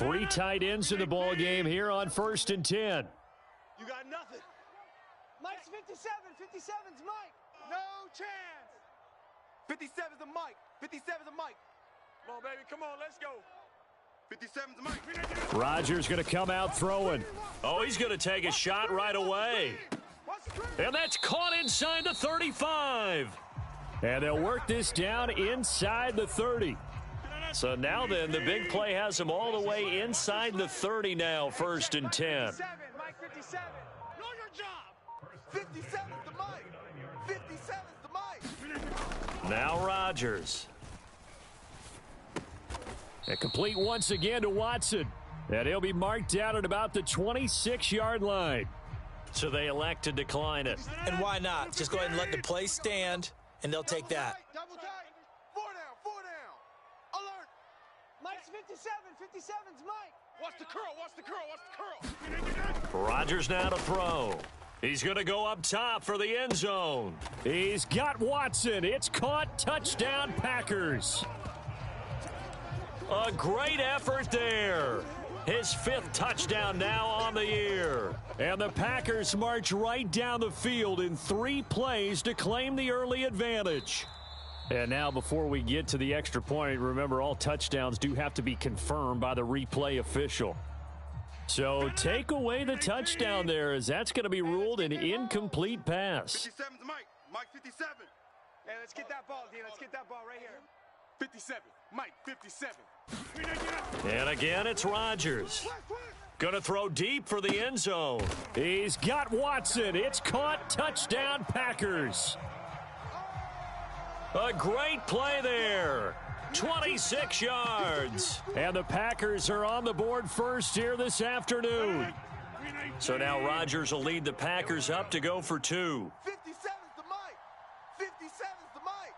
Three tight ends in the ball game here on 1st and 10. You got nothing. Mike's 57. 57's Mike. No chance. 57's the Mike. 57's the Mike. Come on, baby. Come on, let's go. 57's the Mike. Rodgers going to come out throwing. Oh, he's going to take a shot right away. And that's caught inside the 35. And they'll work this down inside the 30. So now then, the big play has them all the way inside the 30 now, 1st and 10. Mike 57. Know your job. 57's the Mike. 57's the Mike. Now Rodgers. And complete once again to Watson. And he'll be marked down at about the 26-yard line. So they elect to decline it. And why not? Just go ahead and let the play stand, and they'll take that. Double tight. 4 down. Alert. Mike's 57. 57's Mike. Watch the curl. Watch the curl. Watch the curl. Rodgers now to throw. He's going to go up top for the end zone. He's got Watson. It's caught. Touchdown, Packers. A great effort there. His 5th touchdown now on the year. And the Packers march right down the field in 3 plays to claim the early advantage. And now before we get to the extra point, remember all touchdowns do have to be confirmed by the replay official. So take away the touchdown there, as that's going to be ruled an incomplete pass. 57's the Mike. Mike 57. Hey, let's get that ball, D. Let's get that ball right here. 57. Mike 57. And again, it's Rodgers. Going to throw deep for the end zone. He's got Watson. It's caught. Touchdown, Packers. A great play there. 26 yards. And the Packers are on the board first here this afternoon. So now Rodgers will lead the Packers up to go for 2. 57's the Mike. 57's the Mike.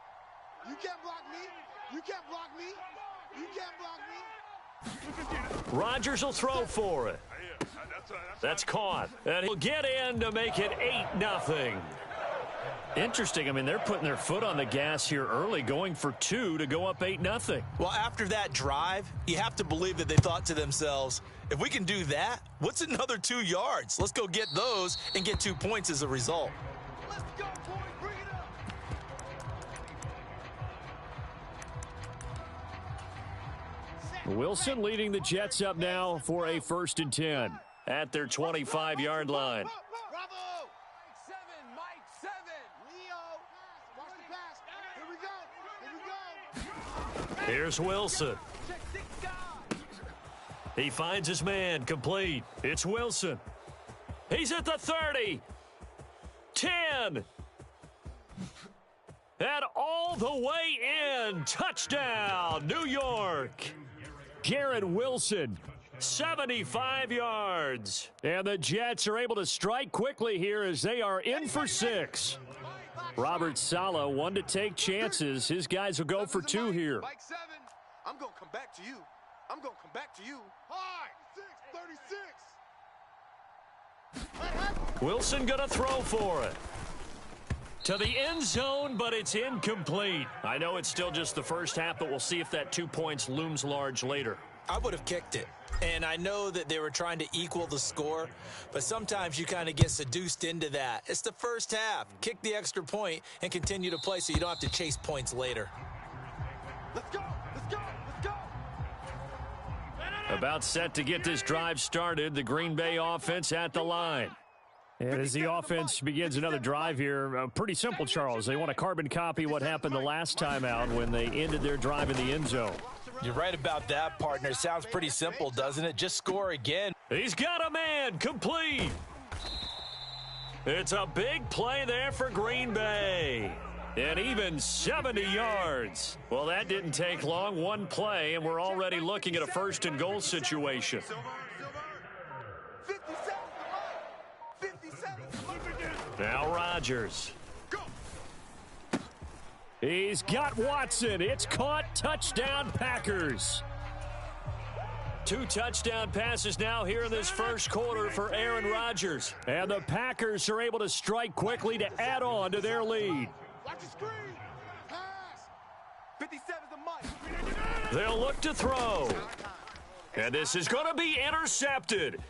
You can't block me. You can't block me. You can't block me. Rodgers will throw for it. That's caught. And he'll get in to make it 8-0. Interesting. I mean, they're putting their foot on the gas here early, going for 2 to go up 8-0. Well, after that drive, you have to believe that they thought to themselves, if we can do that, what's another 2 yards? Let's go get those and get 2 points as a result. Let's go, boys. Bring it up. Wilson leading the Jets up now for a 1st and 10 at their 25-yard line. Bravo. Mike 7. Leo. Watch the pass. Here we go. Here's Wilson. He finds his man, complete. It's Wilson. He's at the 30. 10. And all the way in. Touchdown, New York. Garrett Wilson, 75 yards. And the Jets are able to strike quickly here as they are in for 6. Robert Saleh, one to take chances. His guys will go for 2 here. Mike 7. I'm going to come back to you. I'm going to come back to you. High. 36. Wilson going to throw for it. To the end zone, but it's incomplete. I know it's still just the first half, but we'll see if that 2 points looms large later. I would have kicked it. And I know that they were trying to equal the score, but sometimes you kind of get seduced into that. It's the first half. Kick the extra point and continue to play so you don't have to chase points later. Let's go. Let's go. Let's go. About set to get this drive started, the Green Bay offense at the line. And as the offense begins another drive here, pretty simple, Charles. They want to carbon copy what happened the last time out when they ended their drive in the end zone. You're right about that, partner. Sounds pretty simple, doesn't it? Just score again. He's got a man, complete. It's a big play there for Green Bay. And even 70 yards. Well, that didn't take long. One play, and we're already looking at a 1st and goal situation. 57. Now Rodgers. He's got Watson. It's caught. Touchdown, Packers. 2 touchdown passes now here in this first quarter for Aaron Rodgers. And the Packers are able to strike quickly to add on to their lead. Watch the screen. Pass. 57's the Mike. They'll look to throw. And this is going to be intercepted.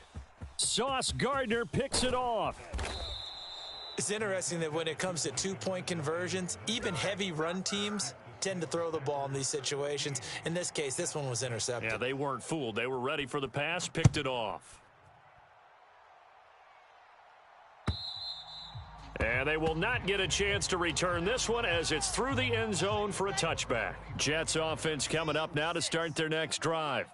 Sauce Gardner picks it off. It's interesting that when it comes to two-point conversions, even heavy run teams tend to throw the ball in these situations. In this case, this one was intercepted. Yeah, they weren't fooled. They were ready for the pass, picked it off. And they will not get a chance to return this one as it's through the end zone for a touchback. Jets offense coming up now to start their next drive.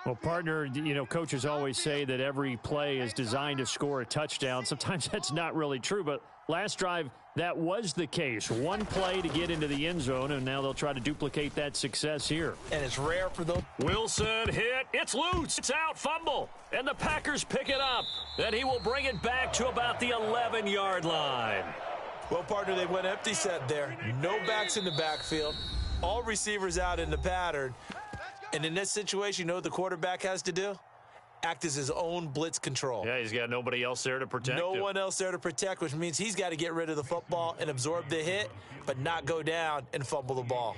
Well, partner, you know, coaches always say that every play is designed to score a touchdown. Sometimes that's not really true, but last drive, that was the case. One play to get into the end zone, and now they'll try to duplicate that success here. And it's rare for those. Wilson hit. It's loose. It's out. Fumble. And the Packers pick it up. Then he will bring it back to about the 11-yard line. Well, partner, they went empty set there. No backs in the backfield. All receivers out in the pattern. And in this situation, you know what the quarterback has to do? Act as his own blitz control. Yeah, he's got nobody else there to protect him. No one else there to protect, which means he's got to get rid of the football and absorb the hit, but not go down and fumble the ball.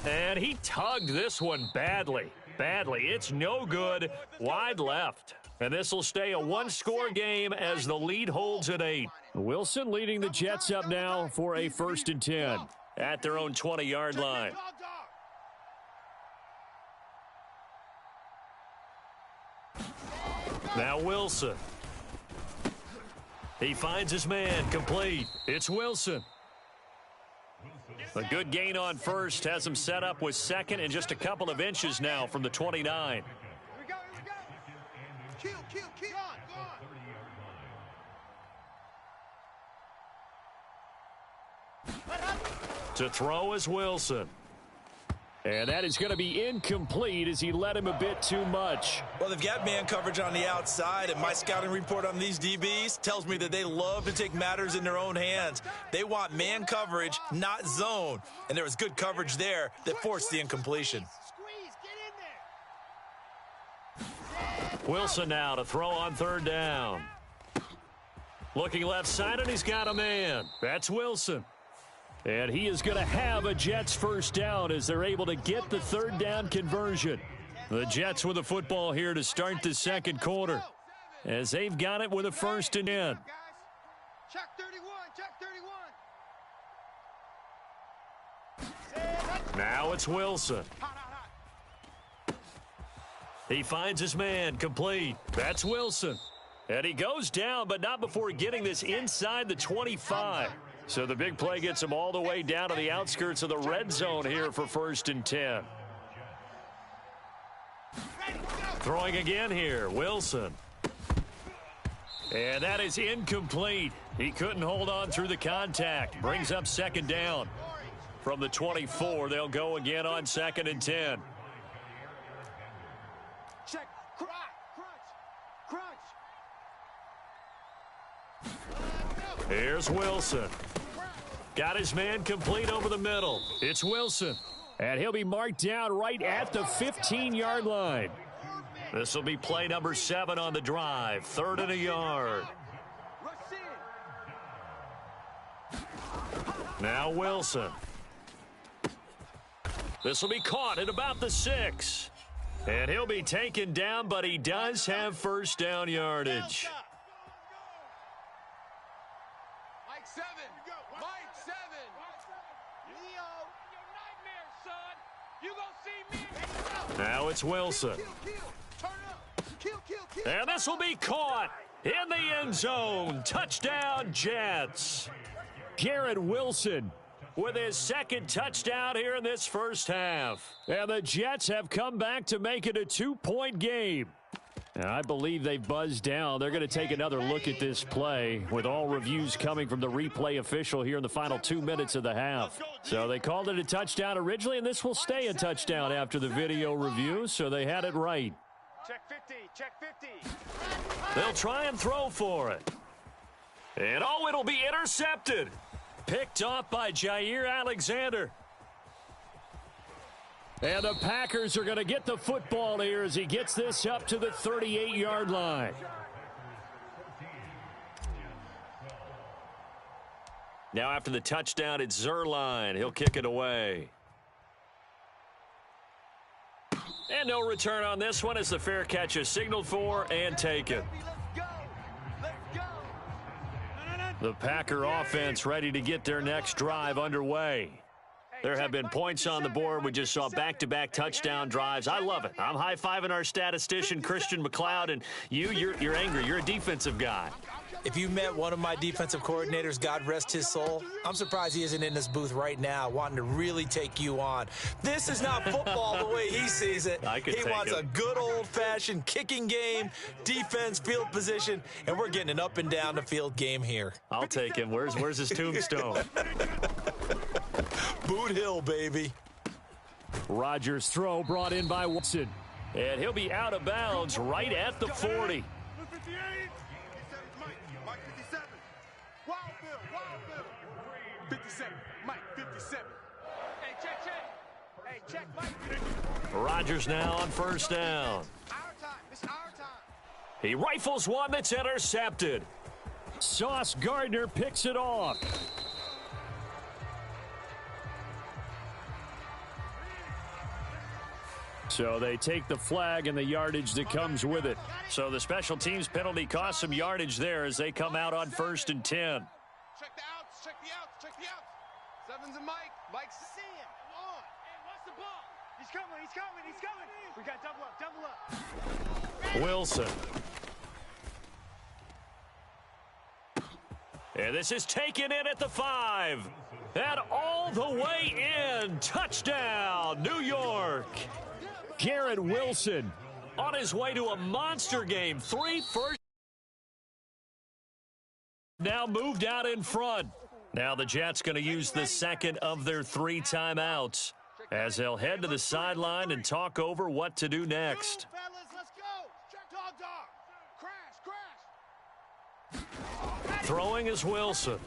And he tugged this one badly. It's no good. Wide left. And this will stay a one-score game as the lead holds at 8. Wilson leading the Jets up now for a 1st and 10. At their own 20-yard line. Now Wilson. He finds his man, complete. It's Wilson. A good gain on first has him set up with second and just a couple of inches now from the 29. Here we go. Kill. Go on. To throw is Wilson. And that is going to be incomplete as he led him a bit too much. Well, they've got man coverage on the outside, and my scouting report on these DBs tells me that they love to take matters in their own hands. They want man coverage, not zone. And there was good coverage there that forced the incompletion. Squeeze, get in there. Wilson now to throw on 3rd down. Looking left side, and he's got a man. That's Wilson. And he is going to have a Jets first down as they're able to get the 3rd down conversion. The Jets with the football here to start the second quarter as they've got it with a 1st and 10. Check 31. Now it's Wilson. He finds his man, complete. That's Wilson. And he goes down, but not before getting this inside the 25. So the big play gets him all the way down to the outskirts of the red zone here for 1st and 10. Throwing again here, Wilson. And that is incomplete. He couldn't hold on through the contact. Brings up 2nd down. From the 24, they'll go again on 2nd and 10. Check. Crunch. Here's Wilson. Got his man complete over the middle. It's Wilson. And he'll be marked down right at the 15-yard line. This will be play number 7 on the drive. 3rd and a yard. Now Wilson. This will be caught at about the 6. And he'll be taken down, but he does have 1st down yardage. Now it's Wilson. And this will be caught in the end zone. Touchdown, Jets. Garrett Wilson with his 2nd touchdown here in this first half. And the Jets have come back to make it a 2-point game. And I believe they've buzzed down. They're going to take another look at this play with all reviews coming from the replay official here in the final 2 minutes of the half. So they called it a touchdown originally, and this will stay a touchdown after the video review, so they had it right. Check 50. They'll try and throw for it. And it'll be intercepted. Picked off by Jair Alexander. And the Packers are going to get the football here as he gets this up to the 38-yard line. Now after the touchdown, it's Zuerlein. He'll kick it away. And no return on this one as the fair catch is signaled for and taken. The Packer offense ready to get their next drive underway. There have been points on the board. We just saw back-to-back touchdown drives. I love it. I'm high-fiving our statistician, Christian McLeod, and you're angry. You're a defensive guy. If you met one of my defensive coordinators, God rest his soul, I'm surprised he isn't in this booth right now wanting to really take you on. This is not football the way he sees it. He wants a good old-fashioned kicking game, defense, field position, and we're getting an up-and-down-the-field game here. I'll take him. Where's his tombstone? Boot Hill, baby. Rodgers' throw brought in by Watson. And he'll be out of bounds right at the 40. Mike 57. Wild Bill. 57. Mike 57. Hey, check. Hey, check, Mike. Rodgers now on first down. Our time. It's our time. He rifles one that's intercepted. Sauce Gardner picks it off. So they take the flag and the yardage that comes with it. So the special teams penalty cost some yardage there as they come out on 1st and 10. Check the outs. Check the outs. Sevens and Mike. Mike's see him. Come on. Hey, what's the ball? He's coming. We got double up. Wilson. And this is taken in at the 5. And all the way in. Touchdown, New York. Garrett Wilson on his way to a monster game. 3 first. Now moved out in front. Now the Jets going to use the second of their 3 timeouts as they'll head to the sideline and talk over what to do next. Fellas, let's go. Crash. Throwing is Wilson.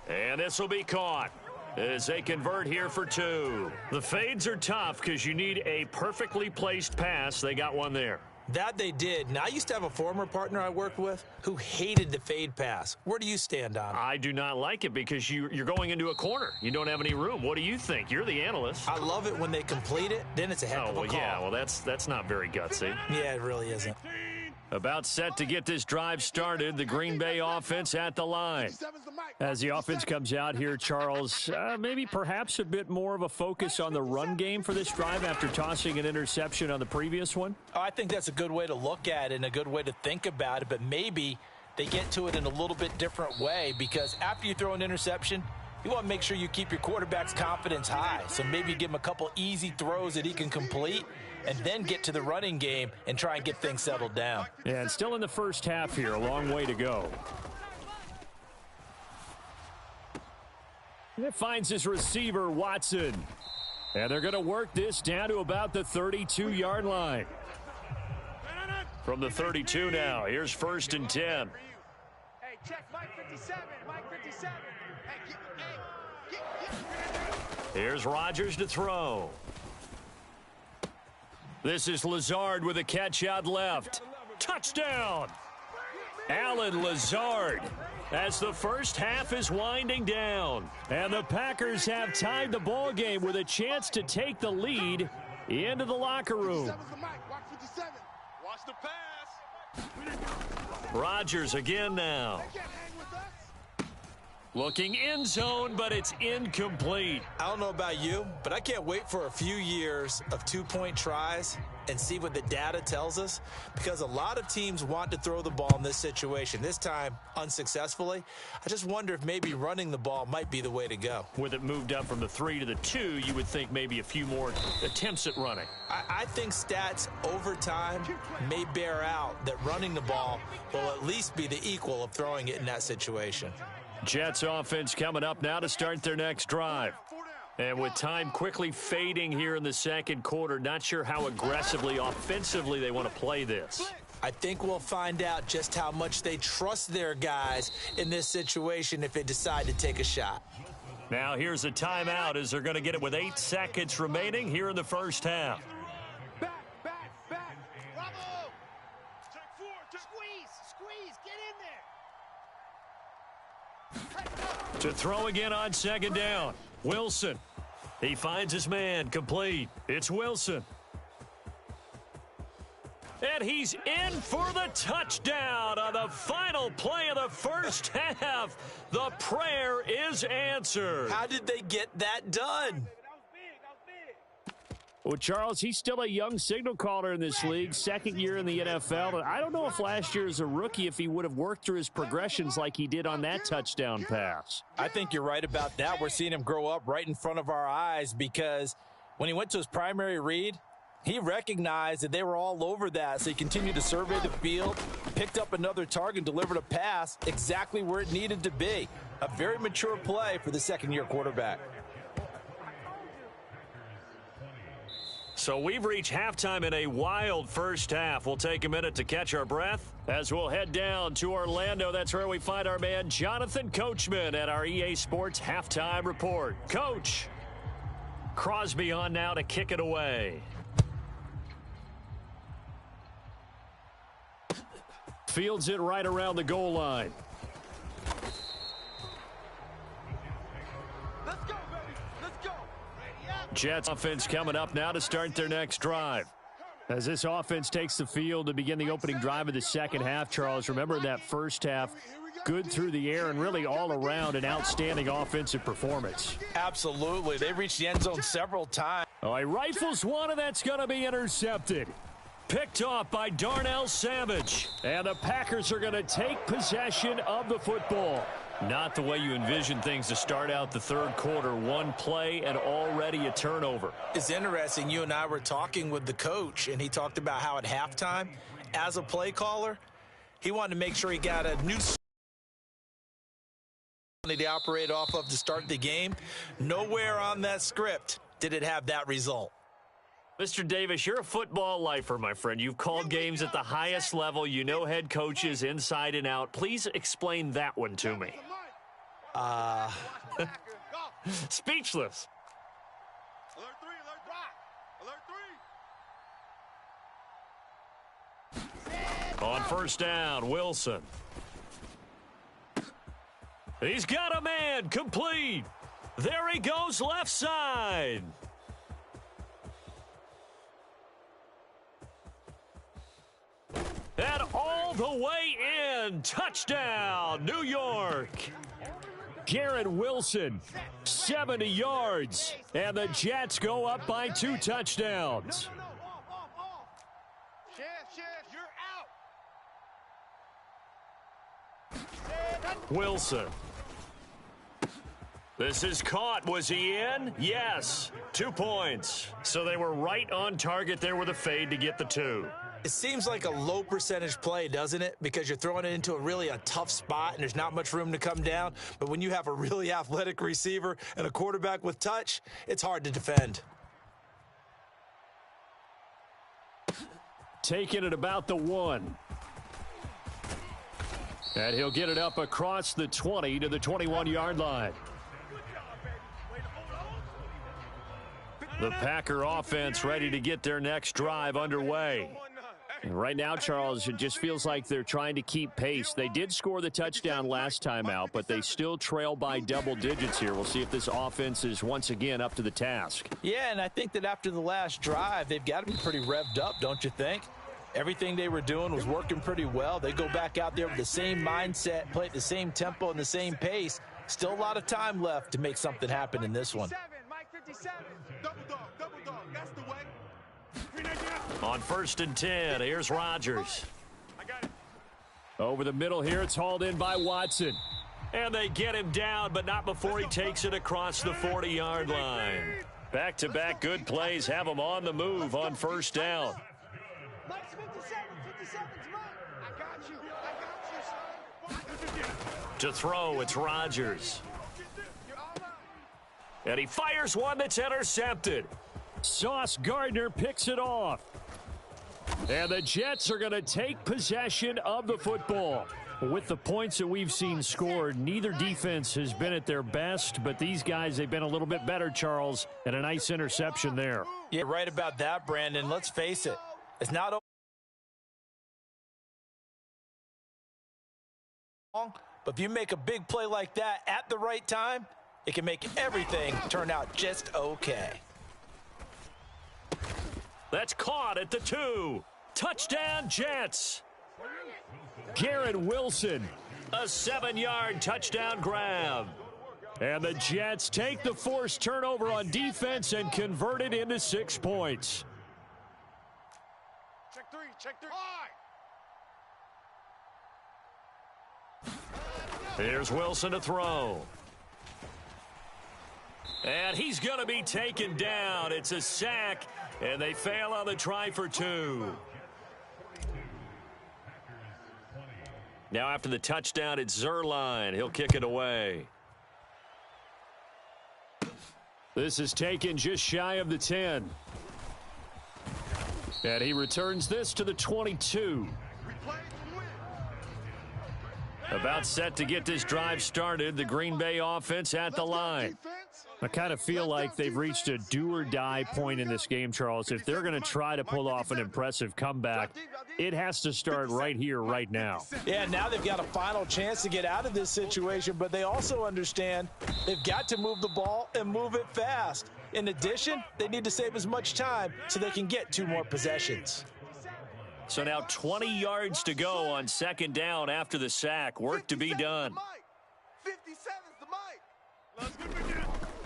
And this will be caught as they convert here for 2. The fades are tough because you need a perfectly placed pass. They got one there. That they did. Now, I used to have a former partner I worked with who hated the fade pass. Where do you stand on it? I do not like it because you're going into a corner. You don't have any room. What do you think? You're the analyst. I love it when they complete it. Then it's a heck of a call. Yeah, well, that's not very gutsy. Yeah, it really isn't. About set to get this drive started, the Green Bay offense at the line. As the offense comes out here, Charles, maybe perhaps a bit more of a focus on the run game for this drive after tossing an interception on the previous one? Oh, I think that's a good way to look at it and a good way to think about it, but maybe they get to it in a little bit different way because after you throw an interception, you want to make sure you keep your quarterback's confidence high. So maybe give him a couple easy throws that he can complete and then get to the running game and try and get things settled down. Yeah, and still in the first half here, a long way to go. And it finds his receiver, Watson. And they're going to work this down to about the 32-yard line. From the 32 now, here's 1st and 10. Hey, check Mike 57. Mike 57. Here's Rodgers to throw. This is Lazard with a catch out left. Touchdown! Allen Lazard as the first half is winding down. And the Packers have tied the ball game with a chance to take the lead into the locker room. Watch the pass. Rodgers again now. Looking end zone, but it's incomplete. I don't know about you, but I can't wait for a few years of two-point tries and see what the data tells us, because a lot of teams want to throw the ball in this situation, this time unsuccessfully. I just wonder if maybe running the ball might be the way to go. With it moved up from the 3 to the 2, you would think maybe a few more attempts at running. I think stats over time may bear out that running the ball will at least be the equal of throwing it in that situation. Jets offense coming up now to start their next drive. And with time quickly fading here in the second quarter, not sure how aggressively, offensively they want to play this. I think we'll find out just how much they trust their guys in this situation if they decide to take a shot. Now here's a timeout as they're going to get it with 8 seconds remaining here in the first half. Back. Bravo. Check 4. Squeeze. Get in there. To throw again on second down. Wilson. He finds his man complete. It's Wilson. And he's in for the touchdown on the final play of the first half. The prayer is answered. How did they get that done? Well, Charles, he's still a young signal caller in this league, second year in the NFL. I don't know if last year as a rookie if he would have worked through his progressions like he did on that touchdown pass. I think you're right about that. We're seeing him grow up right in front of our eyes because when he went to his primary read, he recognized that they were all over that, so he continued to survey the field, picked up another target, delivered a pass exactly where it needed to be. A very mature play for the second-year quarterback. So we've reached halftime in a wild first half. We'll take a minute to catch our breath as we'll head down to Orlando. That's where we find our man Jonathan Coachman at our EA Sports Halftime Report. Coach, Crosby on now to kick it away. Fields it right around the goal line. Let's go, baby. Let's go. Jets offense coming up now to start their next drive. As this offense takes the field to begin the opening drive of the second half, Charles, remember that first half, good through the air and really all around an outstanding offensive performance. Absolutely. They reached the end zone several times. Oh, he rifles one, and that's going to be intercepted. Picked off by Darnell Savage. And the Packers are going to take possession of the football. Not the way you envision things to start out the third quarter. One play and already a turnover. It's interesting. You and I were talking with the coach, and he talked about how at halftime, as a play caller, he wanted to make sure he got a new to operate off of to start the game. Nowhere on that script did it have that result. Mr. Davis, you're a football lifer, my friend. You've called games at the highest level. You know head coaches inside and out. Please explain that one to me. Speechless. Alert 3, alert 3. On first down, Wilson. He's got a man, complete. There he goes, left side. And all the way in. Touchdown, New York. Garrett Wilson, 70 yards. And the Jets go up by 2 touchdowns. Chef, you're out. Wilson. This is caught. Was he in? Yes. 2 points. So they were right on target there with a fade to get the 2. It seems like a low percentage play, doesn't it? Because you're throwing it into a tough spot and there's not much room to come down. But when you have a really athletic receiver and a quarterback with touch, it's hard to defend. Taking it about the 1. And he'll get it up across the 20 to the 21-yard line. The Packer offense ready to get their next drive underway. And right now, Charles, it just feels like they're trying to keep pace. They did score the touchdown last time out, but they still trail by double digits here. We'll see if this offense is once again up to the task. Yeah, and I think that after the last drive, they've got to be pretty revved up, don't you think? Everything they were doing was working pretty well. They go back out there with the same mindset, play at the same tempo and the same pace. Still a lot of time left to make something happen in this one. Mike 57. Double dog, that's the way. On first and 10, here's Rodgers. I got it. Over the middle here, it's hauled in by Watson. And they get him down, but not before he takes it across the 40-yard line. Back-to-back good plays have him on the move on first down. Mike's 57. 57's Mike. I got you, son. To throw, it's Rodgers. And he fires one that's intercepted. Sauce Gardner picks it off. And the Jets are going to take possession of the football. With the points that we've seen scored, neither defense has been at their best, but these guys, they've been a little bit better, Charles, and a nice interception there. Yeah, right about that, Brandon. Let's face it. It's not long, but if you make a big play like that at the right time, it can make everything turn out just okay. That's caught at the 2. Touchdown, Jets. Garrett Wilson. A 7-yard touchdown grab. And the Jets take the forced turnover on defense and convert it into 6 points. Check three, check three. Here's Wilson to throw. And he's going to be taken down. It's a sack, and they fail on the try for 2. Now after the touchdown, it's Zuerlein. He'll kick it away. This is taken just shy of the 10. And he returns this to the 22. About set to get this drive started, the Green Bay offense at the line. I kind of feel like they've reached a do-or-die point in this game, Charles. If they're going to try to pull off an impressive comeback, it has to start right here, right now. Yeah, now they've got a final chance to get out of this situation, but they also understand they've got to move the ball and move it fast. In addition, they need to save as much time so they can get 2 more possessions. So now 20 yards to go on second down after the sack. Work to be done. 57's the mic.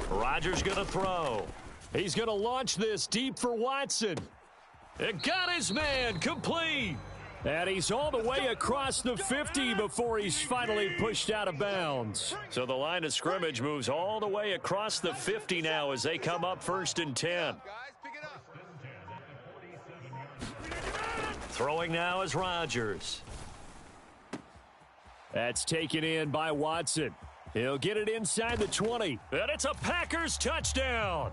Rodgers going to throw. He's going to launch this deep for Watson. It got his man complete. And he's all the way across the 50 before he's finally pushed out of bounds. So the line of scrimmage moves all the way across the 50 now as they come up 1st and 10. Throwing now is Rodgers. That's taken in by Watson. He'll get it inside the 20. And it's a Packers touchdown.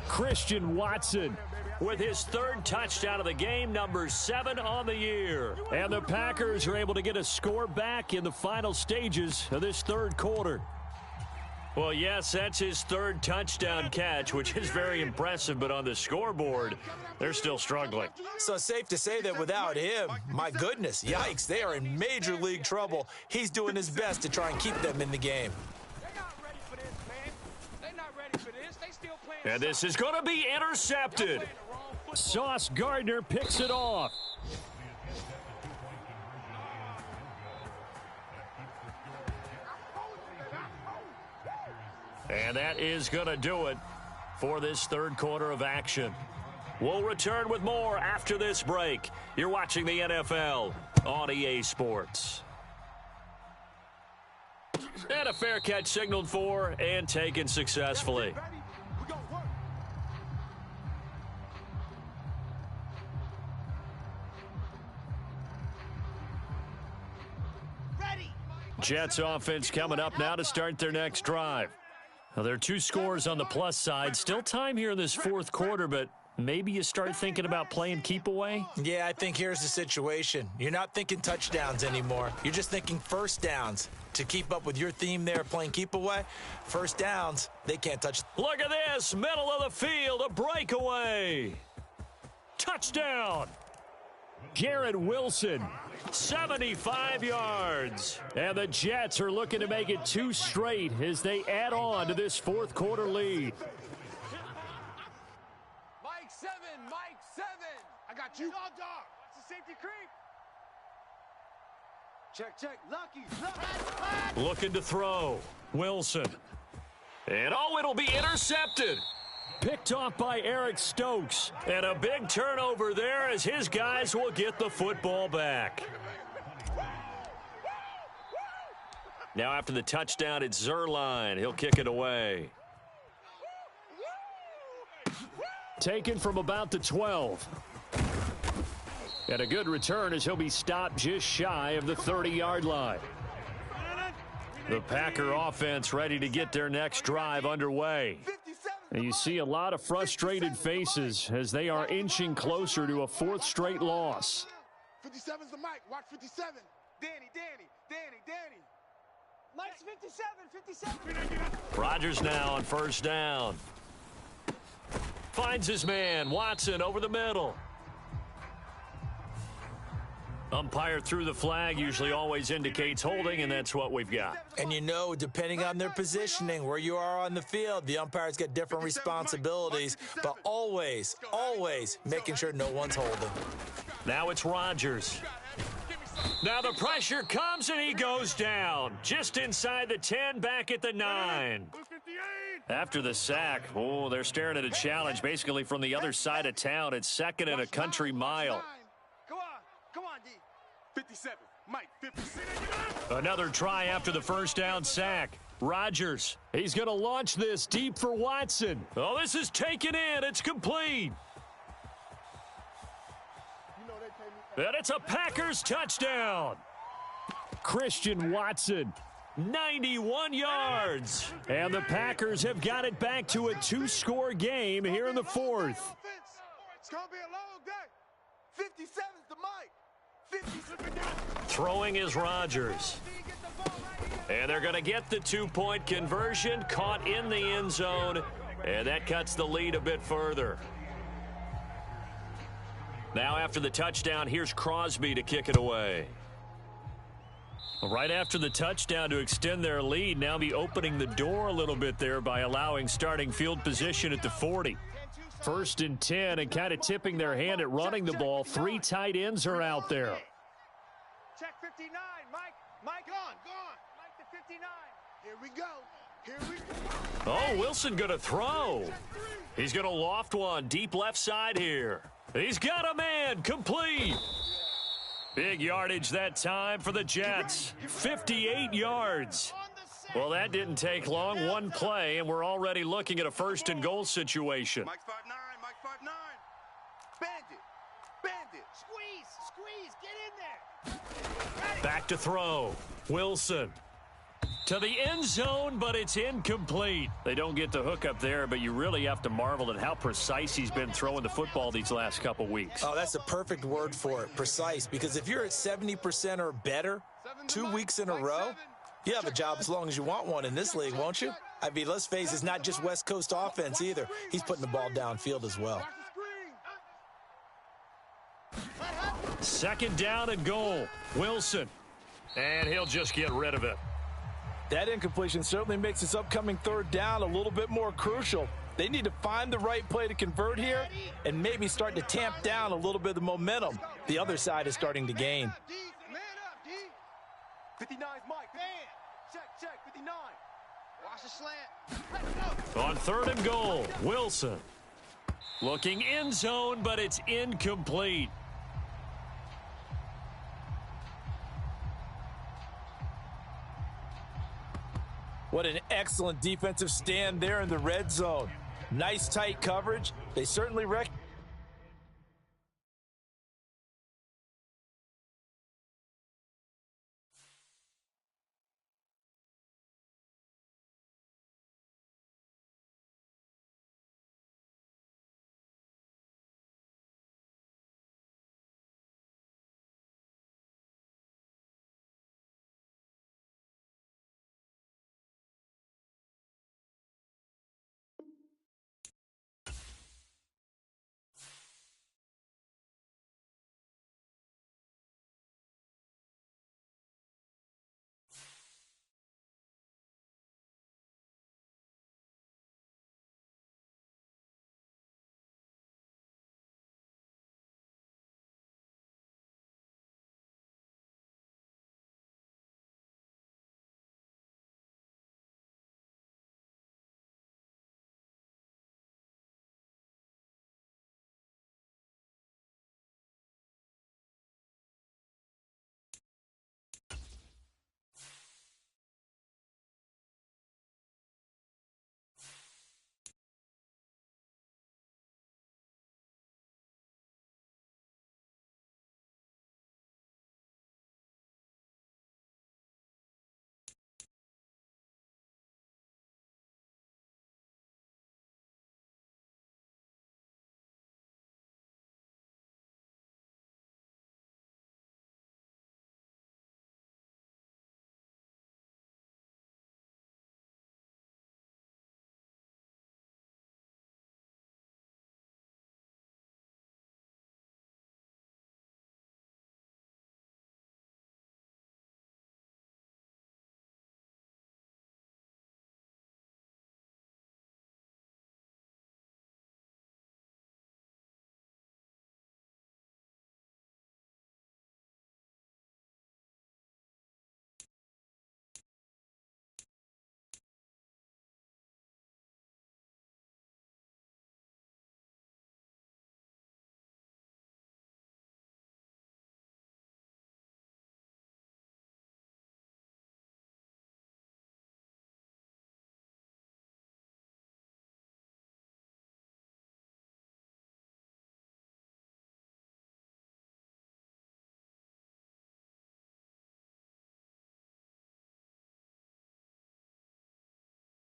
Christian Watson with his 3rd touchdown of the game, number 7 on the year. And the Packers are able to get a score back in the final stages of this 3rd quarter. Well, yes, that's his 3rd touchdown catch, which is very impressive, but on the scoreboard, they're still struggling. So it's safe to say that without him, my goodness, yikes, they are in major league trouble. He's doing his best to try and keep them in the game. They're not ready for this, man. They're not ready for this. They still playing. And this is going to be intercepted. Sauce Gardner picks it off. And that is going to do it for this 3rd quarter of action. We'll return with more after this break. You're watching the NFL on EA Sports. And a fair catch signaled for and taken successfully. Jets offense coming up now to start their next drive. Well, there are 2 scores on the plus side. Still time here in this 4th quarter, but maybe you start thinking about playing keep away? Yeah, I think here's the situation. You're not thinking touchdowns anymore. You're just thinking first downs. To keep up with your theme there, playing keep away, first downs, they can't touch. Look at this, middle of the field, a breakaway. Touchdown. Garrett Wilson. 75 yards. And the Jets are looking to make it 2 straight as they add on to this 4th quarter lead. Mike 7, Mike 7. I got you. Dog. It's a safety creep. Check. Lucky. Looking to throw. Wilson. And it'll be intercepted. Picked off by Eric Stokes. And a big turnover there as his guys will get the football back. Now after the touchdown, it's Zuerlein. He'll kick it away. Taken from about the 12. And a good return as he'll be stopped just shy of the 30-yard line. The Packer offense ready to get their next drive underway. And you see a lot of frustrated faces as they are inching closer to a 4th straight loss. 57's the mic. Watch 57. Danny. Mike's 57. Rodgers now on 1st down. Finds his man, Watson, over the middle. Umpire threw the flag, usually always indicates holding, and that's what we've got. And you know, depending on their positioning, where you are on the field, the umpires got different responsibilities, but always, always making sure no one's holding. Now it's Rodgers. Now the pressure comes, and he goes down. Just inside the 10, back at the 9. After the sack, oh, they're staring at a challenge basically from the other side of town. It's second and a country mile. Come on, D. 57, Mike, 57. Another try after the first down sack. Rodgers, he's going to launch this deep for Watson. Oh, this is taken in. It's complete. And it's a Packers touchdown. Christian Watson, 91 yards. And the Packers have got it back to a 2-score game here in the fourth. It's going to be a long day. 57's the Mike. 57. Throwing is Rodgers. And they're going to get the 2-point conversion, caught in the end zone, and that cuts the lead a bit further. Now after the touchdown, here's Crosby to kick it away. Right after the touchdown to extend their lead, now be opening the door a little bit there by allowing starting field position at the 40. 1st and 10, and kind of tipping their hand at running the ball. 3 tight ends are out there. Check 59, Mike. Mike, gone. Mike to 59. Here we go. Oh, Wilson going to throw. He's going to loft one deep left side here. He's got a man, complete. Big yardage that time for the Jets. 58 yards. Well, that didn't take long. One play, and we're already looking at a 1st and goal situation. Mike 5'9", Mike 5'9". Bandit. Squeeze, get in there. Back to throw. Wilson to the end zone, but it's incomplete. They don't get the hook up there, but you really have to marvel at how precise he's been throwing the football these last couple weeks. Oh, that's a perfect word for it, precise, because if you're at 70% or better 2 weeks in a row, you have a job as long as you want one in this league, won't you? I mean, let's face it, it's not just West Coast offense either. He's putting the ball downfield as well. 2nd down and goal. Wilson. And he'll just get rid of it. That incompletion certainly makes this upcoming 3rd down a little bit more crucial. They need to find the right play to convert here and maybe start to tamp down a little bit of the momentum the other side is starting to gain. Man up, D. 59's Mike. Man. Check, 59. Watch the slant. On 3rd and goal, Wilson. Looking end zone, but it's incomplete. What an excellent defensive stand there in the red zone. Nice tight coverage. They certainly recognize